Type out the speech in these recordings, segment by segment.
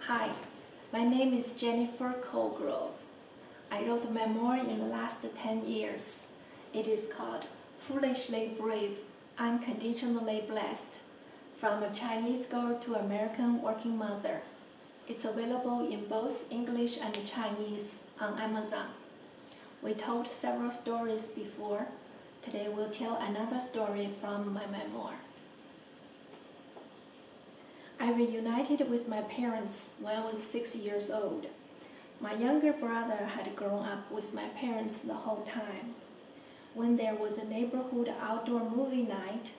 Hi, my name is Jennifer Colgrove. I wrote a memoir in the last 10 years. It is called Foolishly Brave, Unconditionally Blessed, From a Chinese Girl to American Working Mother. It's available in both English and Chinese on Amazon. We told several stories before. Today we'll tell another story from my memoir. I reunited with my parents when I was 6 years old. My younger brother had grown up with my parents the whole time. When there was a neighborhood outdoor movie night,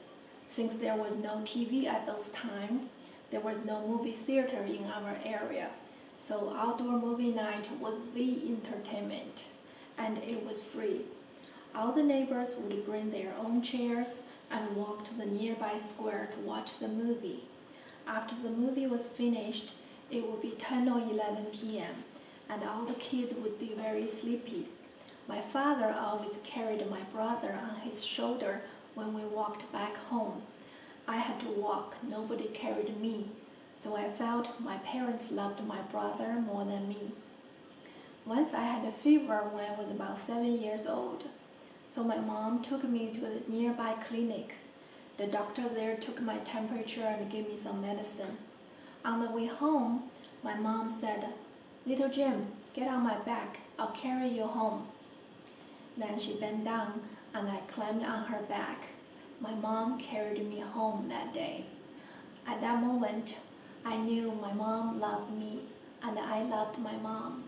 since there was no TV at those times, there was no movie theater in our area, so outdoor movie night was the entertainment, and it was free. All the neighbors would bring their own chairs and walk to the nearby square to watch the movie. After the movie was finished, it would be 10 or 11 p.m., and all the kids would be very sleepy. My father always carried my brother on his shoulder when we walked back home. I had to walk, nobody carried me, so I felt my parents loved my brother more than me. Once I had a fever when I was about 7 years old, so my mom took me to the nearby clinic. The doctor there took my temperature and gave me some medicine. On the way home, my mom said, "Little Jim, get on my back, I'll carry you home." Then she bent down and I climbed on her back. My mom carried me home that day. At that moment, I knew my mom loved me and I loved my mom.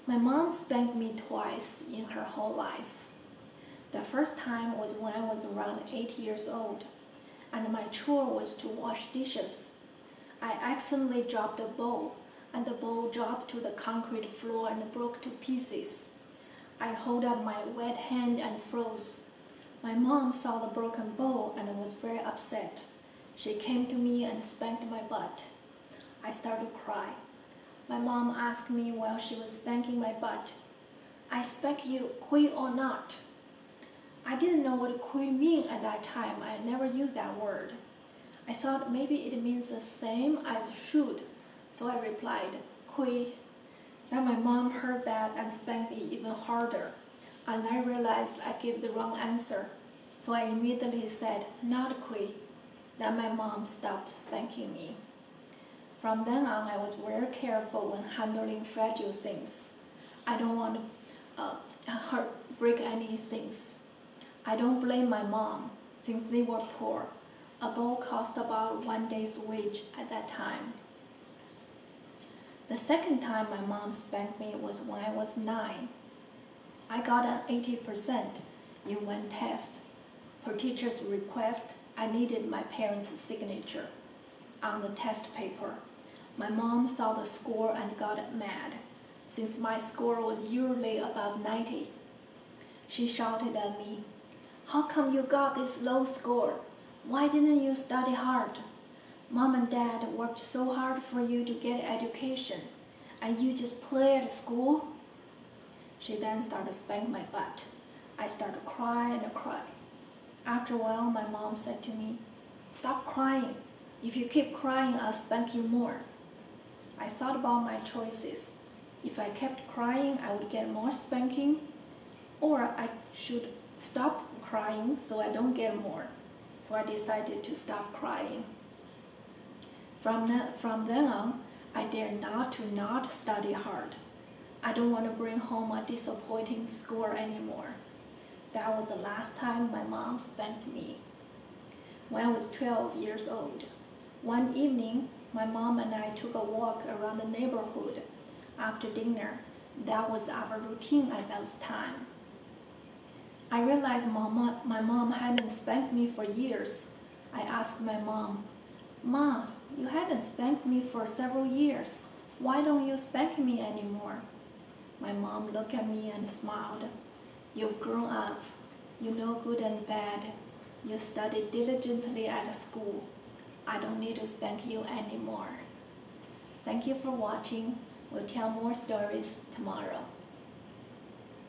My mom spanked me twice in her whole life. The first time was when I was around 8 years old, and my chore was to wash dishes. I accidentally dropped a bowl, and the bowl dropped to the concrete floor and broke to pieces. I held up my wet hand and froze. My mom saw the broken bowl and was very upset. She came to me and spanked my butt. I started to cry. My mom asked me while she was spanking my butt, "I spank you, kui or not?" I didn't know what kui meant at that time. I never used that word. I thought maybe it means the same as should, so I replied, "Kui." Then my mom heard that and spanked me even harder, and I realized I gave the wrong answer, so I immediately said, "Not kui." Then my mom stopped spanking me. From then on, I was very careful when handling fragile things. I don't want to break any things. I don't blame my mom, since they were poor. A bowl cost about 1 day's wage at that time. The second time my mom spanked me was when I was 9. I got an 80% in one test. Per teacher's request, I needed my parents' signature on the test paper. My mom saw the score and got mad, since my score was usually above 90. She shouted at me, "How come you got this low score? Why didn't you study hard? Mom and Dad worked so hard for you to get education, and you just play at school?" She then started spanking my butt. I started to cry and cry. After a while, my mom said to me, "Stop crying. If you keep crying, I'll spank you more." I thought about my choices. If I kept crying, I would get more spanking, or I should stop crying so I don't get more. So I decided to stop crying. From then on, I dare not study hard. I don't want to bring home a disappointing score anymore. That was the last time my mom spanked me. When I was 12 years old, one evening, my mom and I took a walk around the neighborhood. After dinner, that was our routine at that time. I realized my mom hadn't spanked me for years. I asked my mom, "Mom, you hadn't spanked me for several years. Why don't you spank me anymore?" My mom looked at me and smiled. "You've grown up. You know good and bad. You studied diligently at school. I don't need to spank you anymore." Thank you for watching. We'll tell more stories tomorrow.